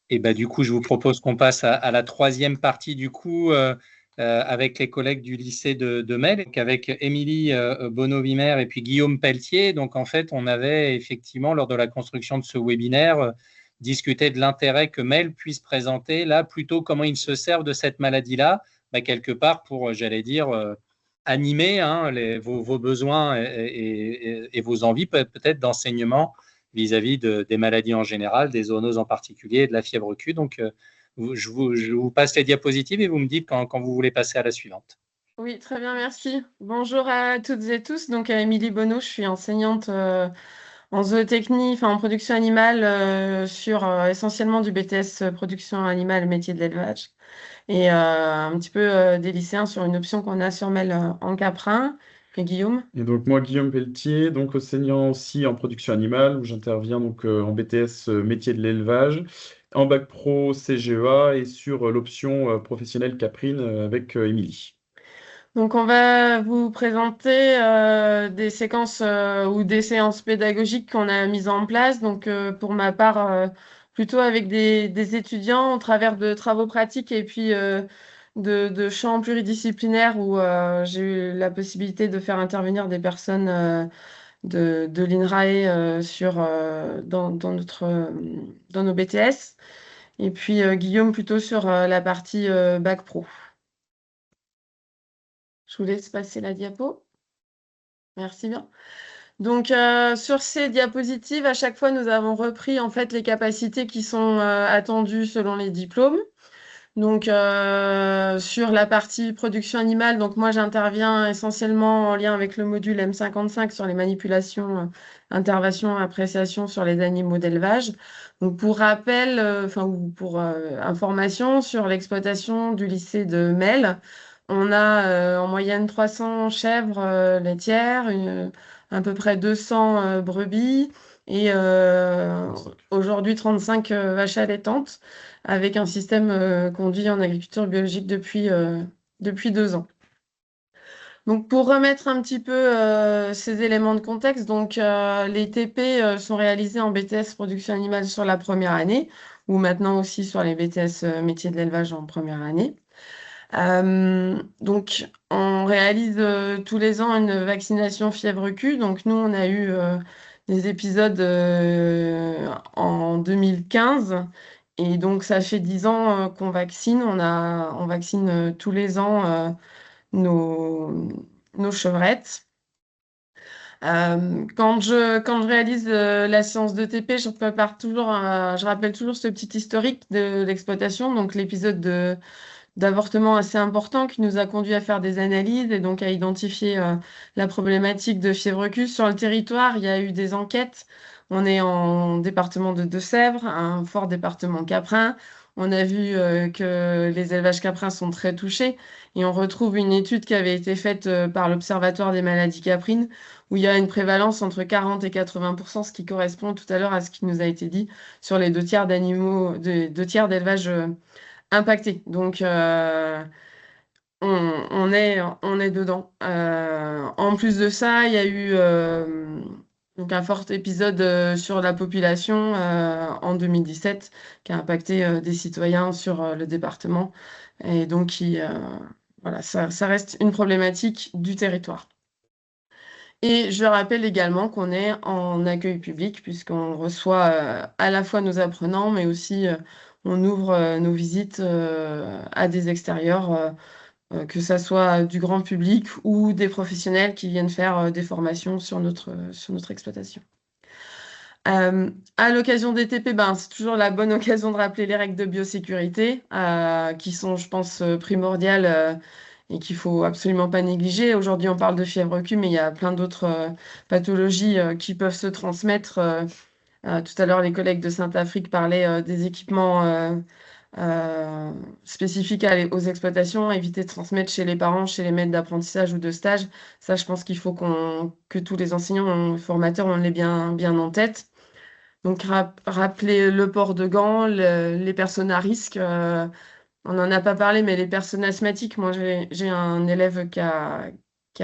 Et bah, du coup, je vous propose qu'on passe à la troisième partie du coup, avec les collègues du lycée de Mel, avec Émilie Bonneau-Wimmer et puis Guillaume Pelletier. Donc, en fait, on avait effectivement, lors de la construction de ce webinaire, discuté de l'intérêt que Mel puisse présenter là, plutôt comment il se servent de cette maladie-là, bah, quelque part pour, j'allais dire, animer hein, vos besoins et vos envies peut-être d'enseignement vis-à-vis des maladies en général, des zoonoses en particulier et de la fièvre Q. Donc, je vous passe les diapositives et vous me dites quand vous voulez passer à la suivante. Oui, très bien, merci. Bonjour à toutes et tous. Donc, Émilie Bonneau, je suis enseignante en zootechnie, enfin en production animale, sur essentiellement du BTS production animale, métier de l'élevage, et un petit peu des lycéens sur une option qu'on a sur Mel en Caprin. Et Guillaume? Et donc moi, Guillaume Pelletier, donc enseignant aussi en production animale, où j'interviens donc en BTS métier de l'élevage, en bac pro CGEA et sur l'option professionnelle Caprine avec Émilie. Donc, on va vous présenter des séquences ou des séances pédagogiques qu'on a mises en place. Donc, pour ma part, plutôt avec des étudiants au travers de travaux pratiques et puis de champs pluridisciplinaires où j'ai eu la possibilité de faire intervenir des personnes de l'INRAE dans nos BTS. Et puis, Guillaume plutôt sur la partie bac pro. Je vous laisse passer la diapo. Merci bien. Donc, sur ces diapositives, à chaque fois, nous avons repris en fait les capacités qui sont attendues selon les diplômes. Donc, sur la partie production animale, donc moi, j'interviens essentiellement en lien avec le module M55 sur les manipulations, interventions, appréciations sur les animaux d'élevage. Donc, pour rappel, enfin, ou pour information sur l'exploitation du lycée de Mel, on a en moyenne 300 chèvres laitières, à peu près 200 brebis et 35. aujourd'hui 35 vaches allaitantes avec un système conduit en agriculture biologique depuis 2 ans. Donc, pour remettre un petit peu ces éléments de contexte, donc les TP sont réalisés en BTS production animale sur la première année, ou maintenant aussi sur les BTS métiers de l'élevage en première année. Donc, on réalise tous les ans une vaccination fièvre Q. Donc, nous, on a eu des épisodes en 2015. Et donc, ça fait 10 ans qu'on vaccine. On vaccine tous les ans nos, nos chevrettes. Quand je réalise la séance de TP, je rappelle toujours ce petit historique de l'exploitation. Donc, l'épisode d'avortement assez important qui nous a conduit à faire des analyses et donc à identifier la problématique de fièvre Q sur le territoire. Il y a eu des enquêtes. On est en département de Deux-Sèvres, un fort département caprin. On a vu que les élevages caprins sont très touchés et on retrouve une étude qui avait été faite par l'Observatoire des maladies caprines où il y a une prévalence entre 40 et 80%, ce qui correspond tout à l'heure à ce qui nous a été dit sur les 2 tiers d'animaux, 2 tiers d'élevage impacté. Donc, on est dedans. En plus de ça, il y a eu donc un fort épisode sur la population en 2017 qui a impacté des citoyens sur le département. Et donc, voilà, ça reste une problématique du territoire. Et je rappelle également qu'on est en accueil public puisqu'on reçoit à la fois nos apprenants, mais aussi on ouvre nos visites à des extérieurs, que ça soit du grand public ou des professionnels qui viennent faire des formations sur notre exploitation. À l'occasion des TP, ben, c'est toujours la bonne occasion de rappeler les règles de biosécurité qui sont, je pense, primordiales et qu'il faut absolument pas négliger. Aujourd'hui, on parle de fièvre Q, mais il y a plein d'autres pathologies qui peuvent se transmettre. Tout à l'heure, les collègues de Saint-Afrique parlaient des équipements spécifiques aux exploitations, éviter de transmettre chez les parents, chez les maîtres d'apprentissage ou de stage. Ça, je pense qu'il faut que tous les enseignants, formateurs, on l'ait bien en tête. Donc, rappeler le port de gants, les personnes à risque. On n'en a pas parlé, mais les personnes asthmatiques, moi j'ai un élève qui a- qui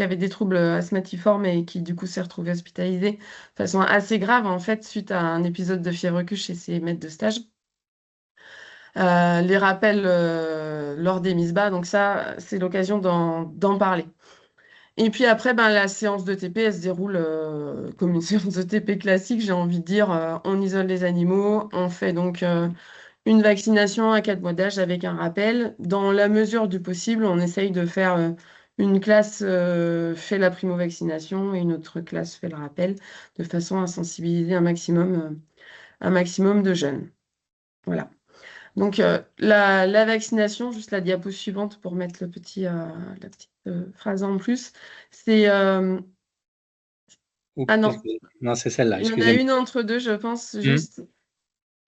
avait des troubles asthmatiformes et qui du coup s'est retrouvé hospitalisé de façon assez grave en fait suite à un épisode de fièvre Q chez ses maîtres de stage. les rappels lors des mises bas. Donc ça, c'est l'occasion d'en parler. Et puis après, ben, la séance de TP, elle se déroule comme une séance de TP classique, j'ai envie de dire. On isole les animaux, on fait donc une vaccination à 4 mois d'âge avec un rappel. Dans la mesure du possible, on essaye de faire une classe fait la primo-vaccination et une autre classe fait le rappel, de façon à sensibiliser un maximum de jeunes. Voilà. Donc la vaccination, juste la diapo suivante pour mettre la petite phrase en plus, c'est... Ah non, Non, c'est celle-là, il y en a excusez-moi. une entre deux, je pense, juste.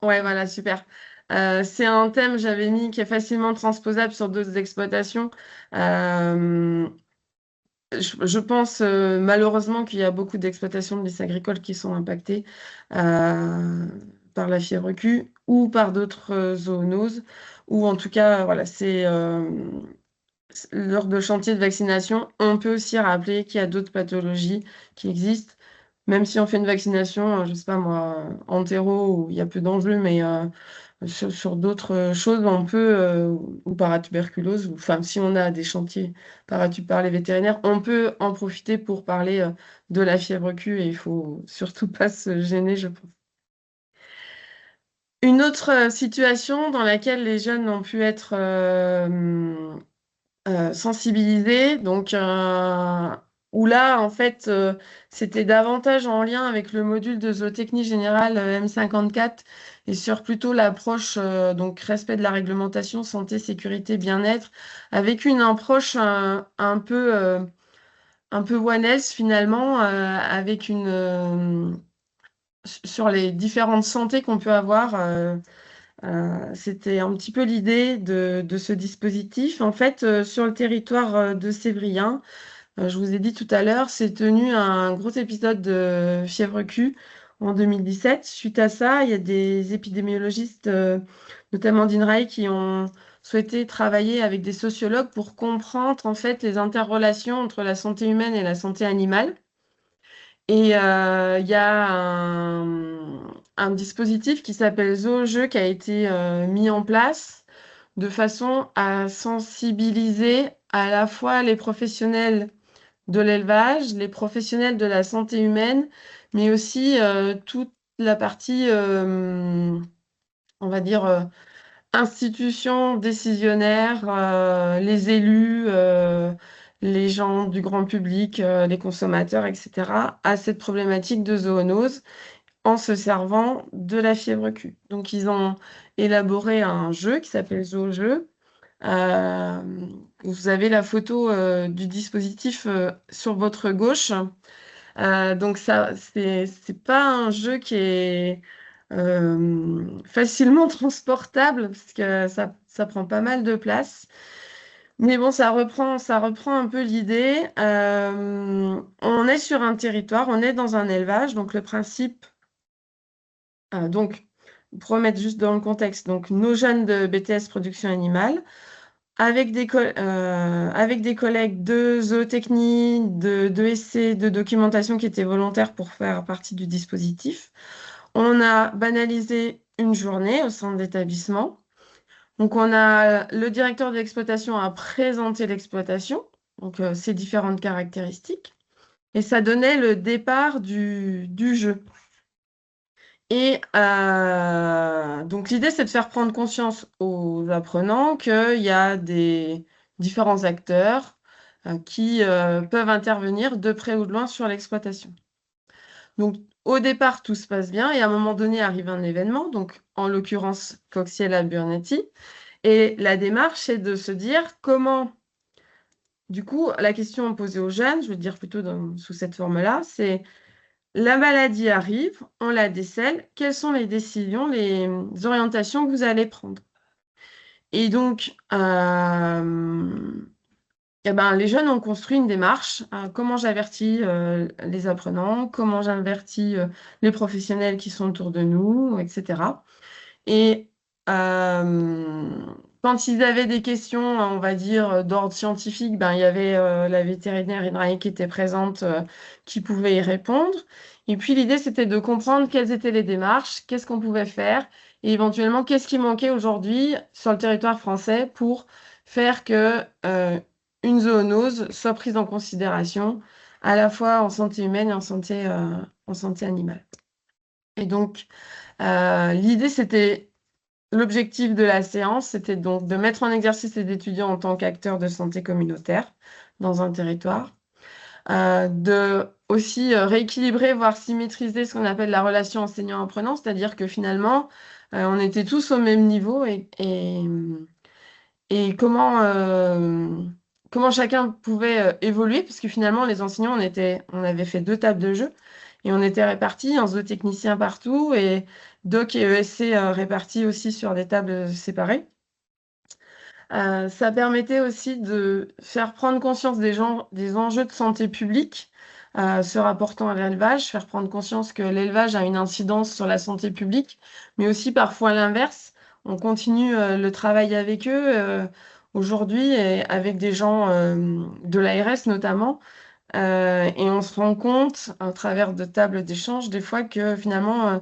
Ouais, voilà, super. C'est un thème, j'avais mis, qui est facilement transposable sur d'autres exploitations. Euh, je pense malheureusement qu'il y a beaucoup d'exploitations de lycées agricoles qui sont impactées par la fièvre Q ou par d'autres zoonoses, ou en tout cas, voilà, c'est lors de chantier de vaccination, on peut aussi rappeler qu'il y a d'autres pathologies qui existent, même si on fait une vaccination, je sais pas moi, entéro, où il y a peu d'enjeux, mais sur d'autres choses, on peut, ou paratuberculose, ou enfin, si on a des chantiers paratube par les vétérinaires, on peut en profiter pour parler de la fièvre Q et il faut surtout pas se gêner, je pense. Une autre situation dans laquelle les jeunes ont pu être sensibilisés, donc où là, en fait, c'était davantage en lien avec le module de zootechnie générale M54 et sur plutôt l'approche, donc respect de la réglementation, santé, sécurité, bien-être, avec une approche un peu One Health finalement, avec sur les différentes santé qu'on peut avoir. C'était un petit peu l'idée de ce dispositif. En fait, sur le territoire de Sévrien, je vous ai dit tout à l'heure, s'est tenu un gros épisode de fièvre Q en 2017. Suite à ça, il y a des épidémiologistes, notamment d'INRAE, qui ont souhaité travailler avec des sociologues pour comprendre en fait les interrelations entre la santé humaine et la santé animale. Et il y a un dispositif qui s'appelle ZooJeu qui a été mis en place de façon à sensibiliser à la fois les professionnels de l'élevage, les professionnels de la santé humaine, mais aussi toute la partie, on va dire, institutions décisionnaires, les élus, les gens du grand public, les consommateurs, etc., à cette problématique de zoonose en se servant de la fièvre Q. Donc, ils ont élaboré un jeu qui s'appelle ZooJeu. Vous avez la photo du dispositif sur votre gauche. Donc ça, c'est pas un jeu qui est facilement transportable parce que ça prend pas mal de place. Mais bon, ça reprend un peu l'idée. On est sur un territoire, on est dans un élevage, donc le principe, donc pour remettre juste dans le contexte, donc nos jeunes de BTS production animale avec avec des collègues de zootechnie, de essais, de documentation qui étaient volontaires pour faire partie du dispositif. On a banalisé une journée au centre d'établissement. Donc, on a le directeur de l'exploitation a présenté l'exploitation, donc ses différentes caractéristiques, et ça donnait le départ du jeu. Et donc l'idée, c'est de faire prendre conscience aux apprenants qu'il y a des différents acteurs qui peuvent intervenir de près ou de loin sur l'exploitation. Donc au départ, tout se passe bien et à un moment donné arrive un événement, donc en l'occurrence Coxiella burnetii. Et la démarche, c'est de se dire comment, du coup, la question posée aux jeunes, je veux dire plutôt sous cette forme-là, c'est la maladie arrive, on la décèle. Quelles sont les décisions, les orientations que vous allez prendre? Et donc, eh ben, les jeunes ont construit une démarche. Comment j'avertis les apprenants, comment j'avertis les professionnels qui sont autour de nous, etc. Et quand ils avaient des questions, on va dire, d'ordre scientifique, ben, il y avait la vétérinaire INRAE qui était présente, qui pouvait y répondre. Et puis l'idée, c'était de comprendre quelles étaient les démarches, qu'est-ce qu'on pouvait faire, et éventuellement qu'est-ce qui manquait aujourd'hui sur le territoire français pour faire que une zoonose soit prise en considération à la fois en santé humaine et en santé animale. Et donc, l'objectif de la séance, c'était donc de mettre en exercice les étudiants en tant qu'acteurs de santé communautaire dans un territoire, de aussi rééquilibrer, voire symétriser ce qu'on appelle la relation enseignant-apprenant, c'est-à-dire que finalement, on était tous au même niveau et comment chacun pouvait évoluer, parce que finalement, les enseignants, on avait fait 2 tables de jeu et on était répartis en zootechnicien partout et doc et ESC répartis aussi sur des tables séparées. Ça permettait aussi de faire prendre conscience des enjeux de santé publique se rapportant à l'élevage, faire prendre conscience que l'élevage a une incidence sur la santé publique, mais aussi parfois l'inverse. On continue le travail avec eux aujourd'hui et avec des gens de l'ARS notamment. Et on se rend compte, à travers de tables d'échange, des fois que finalement,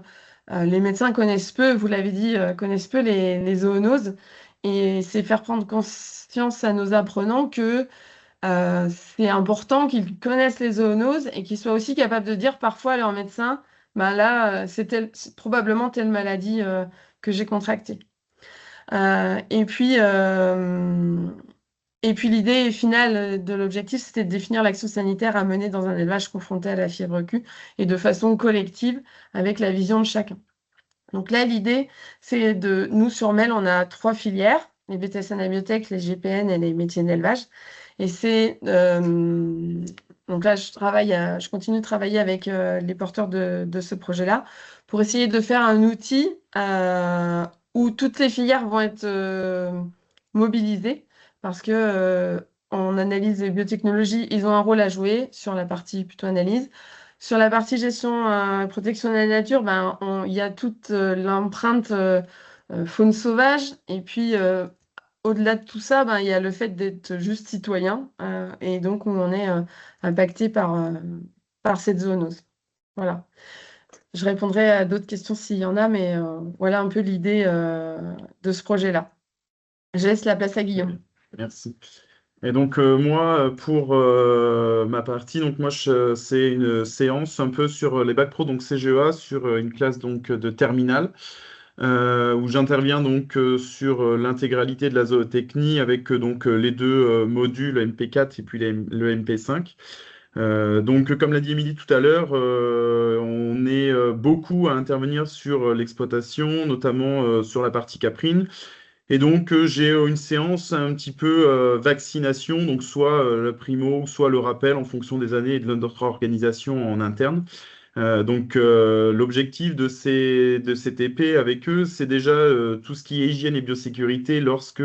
les médecins connaissent peu, vous l'avez dit, connaissent peu les zoonoses. Et c'est faire prendre conscience à nos apprenants que c'est important qu'ils connaissent les zoonoses et qu'ils soient aussi capables de dire parfois à leur médecin, ben là, c'est probablement telle maladie que j'ai contractée. Euh, et puis, euh, et puis l'idée finale de l'objectif, c'était de définir l'action sanitaire à mener dans un élevage confronté à la fièvre Q et de façon collective avec la vision de chacun. Donc là, l'idée, c'est nous sur MEL, on a 3 filières, les BTS Anabiotech, les GPN et les métiers d'élevage. Et donc là, je continue de travailler avec les porteurs de ce projet-là pour essayer de faire un outil où toutes les filières vont être mobilisées parce que en analyse et biotechnologie, ils ont un rôle à jouer sur la partie plutôt analyse. Sur la partie gestion et protection de la nature, il y a toute l'empreinte faune sauvage. Et puis, au-delà de tout ça, il y a le fait d'être juste citoyen. Et donc, on est impacté par cette zoonose. Voilà. Je répondrai à d'autres questions s'il y en a, mais voilà un peu l'idée de ce projet-là. Je laisse la place à Guillaume. Merci. Et donc moi, pour ma partie, donc moi c'est une séance un peu sur les bacs pro, donc CGEA, sur une classe donc de terminale, où j'interviens donc sur l'intégralité de la zootechnie avec donc les deux modules MP4 et puis le MP5. Donc comme l'a dit Émilie tout à l'heure, on est beaucoup à intervenir sur l'exploitation, notamment sur la partie caprine. Et donc, j'ai une séance un petit peu vaccination, donc soit le primo, soit le rappel en fonction des années et de notre organisation en interne. Donc, l'objectif de ces TP avec eux, c'est déjà tout ce qui est hygiène et biosécurité lorsque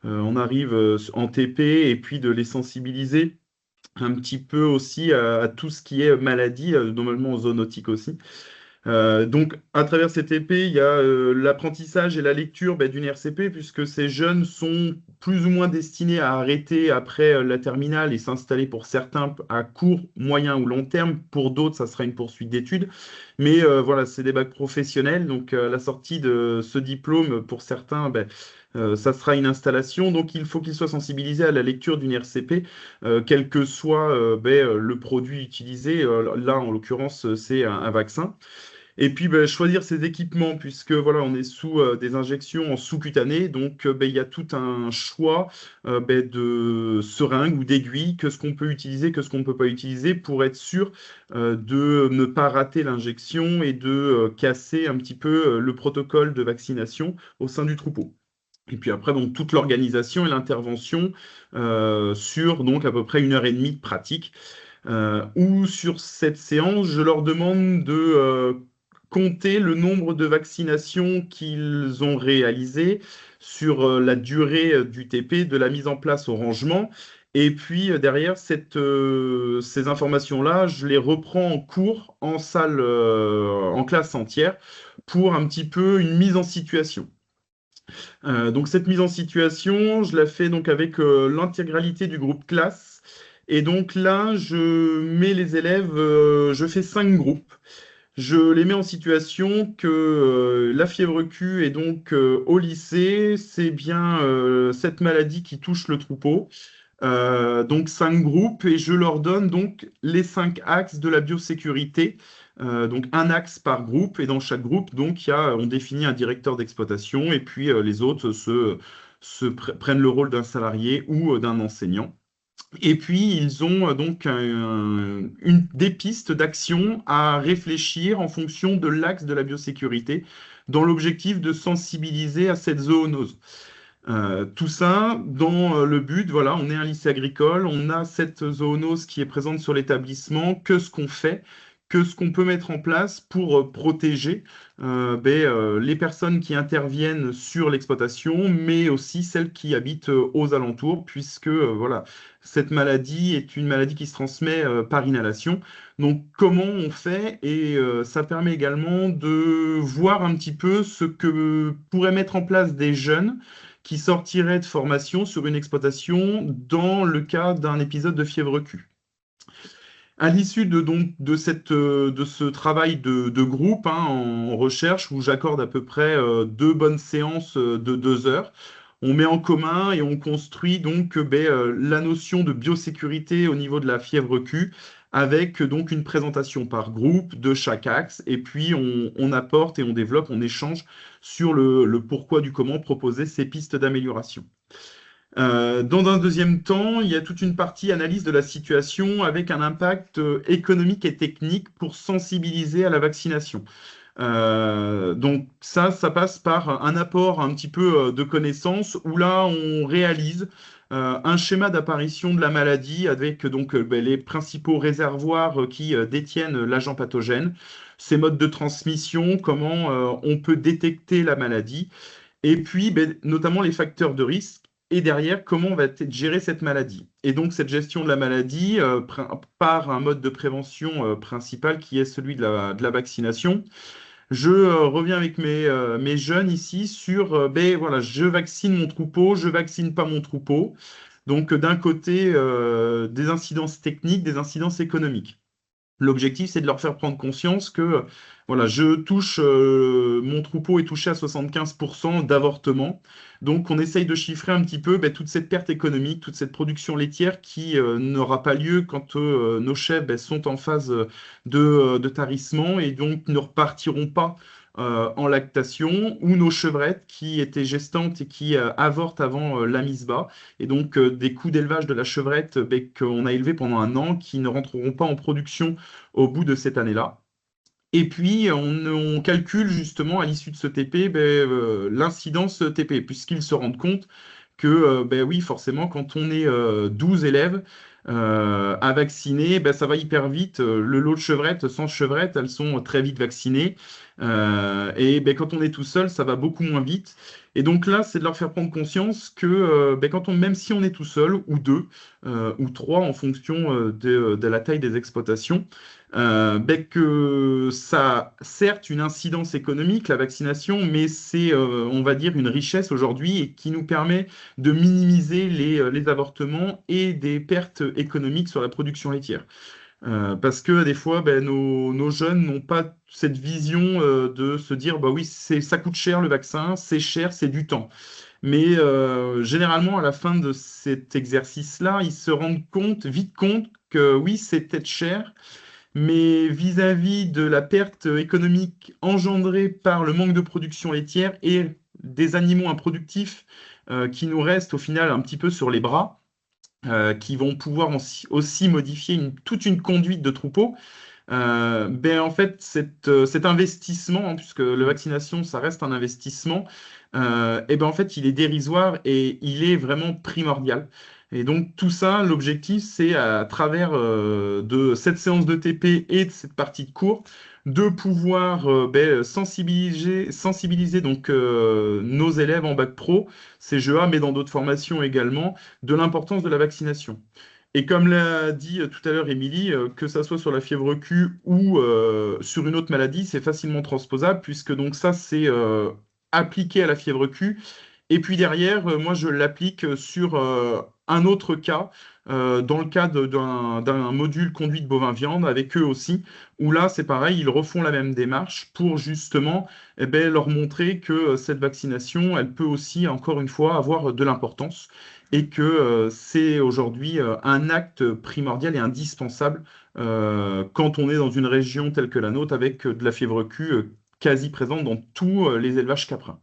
on arrive en TP et puis de les sensibiliser un petit peu aussi à tout ce qui est maladie, normalement en zoonotique aussi. Donc, à travers cette épée, il y a l'apprentissage et la lecture d'une RCP, puisque ces jeunes sont plus ou moins destinés à arrêter après la terminale et s'installer pour certains à court, moyen ou long terme. Pour d'autres, ça sera une poursuite d'études. Mais voilà, c'est des bacs professionnels. Donc, à la sortie de ce diplôme, pour certains, ça sera une installation. Donc, il faut qu'ils soient sensibilisés à la lecture d'une RCP, quel que soit le produit utilisé. Là, en l'occurrence, c'est un vaccin. Et puis choisir ses équipements, puisque voilà, on est sous des injections en sous-cutané, donc il y a tout un choix de seringues ou d'aiguilles, que ce qu'on peut utiliser, que ce qu'on ne peut pas utiliser, pour être sûr de ne pas rater l'injection et de casser un petit peu le protocole de vaccination au sein du troupeau. Et puis après, donc, toute l'organisation et l'intervention sur donc à peu près 1 heure et demie de pratique. Où sur cette séance, je leur demande de compter le nombre de vaccinations qu'ils ont réalisées sur la durée du TP, de la mise en place au rangement. Et puis derrière, ces informations-là, je les reprends en cours, en salle, en classe entière, pour un petit peu une mise en situation. Donc cette mise en situation, je la fais donc avec l'intégralité du groupe classe. Et donc là, je mets les élèves, je fais 5 groupes. je les mets en situation que la fièvre Q est donc au lycée, c'est bien cette maladie qui touche le troupeau. Donc 5 groupes et je leur donne donc les 5 axes de la biosécurité. Donc un axe par groupe et dans chaque groupe donc on définit un directeur d'exploitation et puis les autres prennent le rôle d'un salarié ou d'un enseignant. Et puis, ils ont donc des pistes d'action à réfléchir en fonction de l'axe de la biosécurité, dans l'objectif de sensibiliser à cette zoonose. Tout ça dans le but, voilà, on est un lycée agricole, on a cette zoonose qui est présente sur l'établissement, que ce qu'on fait, que ce qu'on peut mettre en place pour protéger les personnes qui interviennent sur l'exploitation, mais aussi celles qui habitent aux alentours, puisque voilà, cette maladie est une maladie qui se transmet par inhalation. Donc, comment on fait? Et ça permet également de voir un petit peu ce que pourraient mettre en place des jeunes qui sortiraient de formation sur une exploitation dans le cas d'un épisode de fièvre Q. À l'issue de ce travail de groupe en recherche, où j'accorde à peu près 2 bonnes séances de 2 heures, on met en commun et on construit donc la notion de biosécurité au niveau de la fièvre Q, avec donc une présentation par groupe de chaque axe, et puis on apporte et on développe, on échange sur le pourquoi du comment proposer ces pistes d'amélioration. Dans un deuxième temps, il y a toute une partie analyse de la situation avec un impact économique et technique pour sensibiliser à la vaccination. Donc ça passe par un apport un petit peu de connaissances où là, on réalise un schéma d'apparition de la maladie avec donc les principaux réservoirs qui détiennent l'agent pathogène, ses modes de transmission, comment on peut détecter la maladie, et puis notamment les facteurs de risque, et derrière, comment on va gérer cette maladie. Et donc, cette gestion de la maladie par un mode de prévention principal qui est celui de la vaccination. Je reviens avec mes jeunes ici sur, voilà, je vaccine mon troupeau, je vaccine pas mon troupeau. Donc, d'un côté, des incidences techniques, des incidences économiques. L'objectif, c'est de leur faire prendre conscience que voilà, mon troupeau est touché à 75% d'avortements. Donc, on essaye de chiffrer un petit peu toute cette perte économique, toute cette production laitière qui n'aura pas lieu quand nos chèvres sont en phase de tarissement et donc ne repartiront pas en lactation, ou nos chevrettes qui étaient gestantes et qui avortent avant la mise bas, et donc des coûts d'élevage de la chevrette qu'on a élevé pendant un an qui ne rentreront pas en production au bout de cette année-là. Et puis, on calcule justement à l'issue de ce TP l'incidence TP, puisqu'ils se rendent compte que, oui, forcément, quand on est 12 élèves à vacciner, ça va hyper vite. Le lot de chevrettes, 100 chevrettes, elles sont très vite vaccinées. Et quand on est tout seul, ça va beaucoup moins vite. Et donc là, c'est de leur faire prendre conscience que même si on est tout seul, ou deux, ou trois, en fonction de la taille des exploitations, que ça a certes une incidence économique, la vaccination, mais c'est, on va dire, une richesse aujourd'hui et qui nous permet de minimiser les avortements et des pertes économiques sur la production laitière. Parce que des fois, nos jeunes n'ont pas cette vision de se dire, bah oui, ça coûte cher le vaccin, c'est cher, c'est du temps. Mais généralement, à la fin de cet exercice-là, ils se rendent vite compte que oui, c'est peut-être cher, mais vis-à-vis de la perte économique engendrée par le manque de production laitière et des animaux improductifs qui nous restent au final un petit peu sur les bras, qui vont pouvoir aussi modifier toute une conduite de troupeau. En fait, cet investissement, puisque la vaccination, ça reste un investissement, en fait, il est dérisoire et il est vraiment primordial. Et donc, tout ça, l'objectif, c'est à travers de cette séance de TP et de cette partie de cours, de pouvoir sensibiliser donc, nos élèves en bac pro, CGEA, mais dans d'autres formations également, de l'importance de la vaccination. Et comme l'a dit tout à l'heure Émilie, que ça soit sur la fièvre Q ou sur une autre maladie, c'est facilement transposable, puisque donc ça, c'est appliqué à la fièvre Q Et puis derrière, moi, je l'applique sur un autre cas, dans le cadre d'un module conduite bovin-viande avec eux aussi, où là, c'est pareil, ils refont la même démarche pour justement leur montrer que cette vaccination, elle peut aussi, encore une fois, avoir de l'importance et que c'est aujourd'hui un acte primordial et indispensable quand on est dans une région telle que la nôtre avec de la fièvre Q quasi présente dans tous les élevages caprins.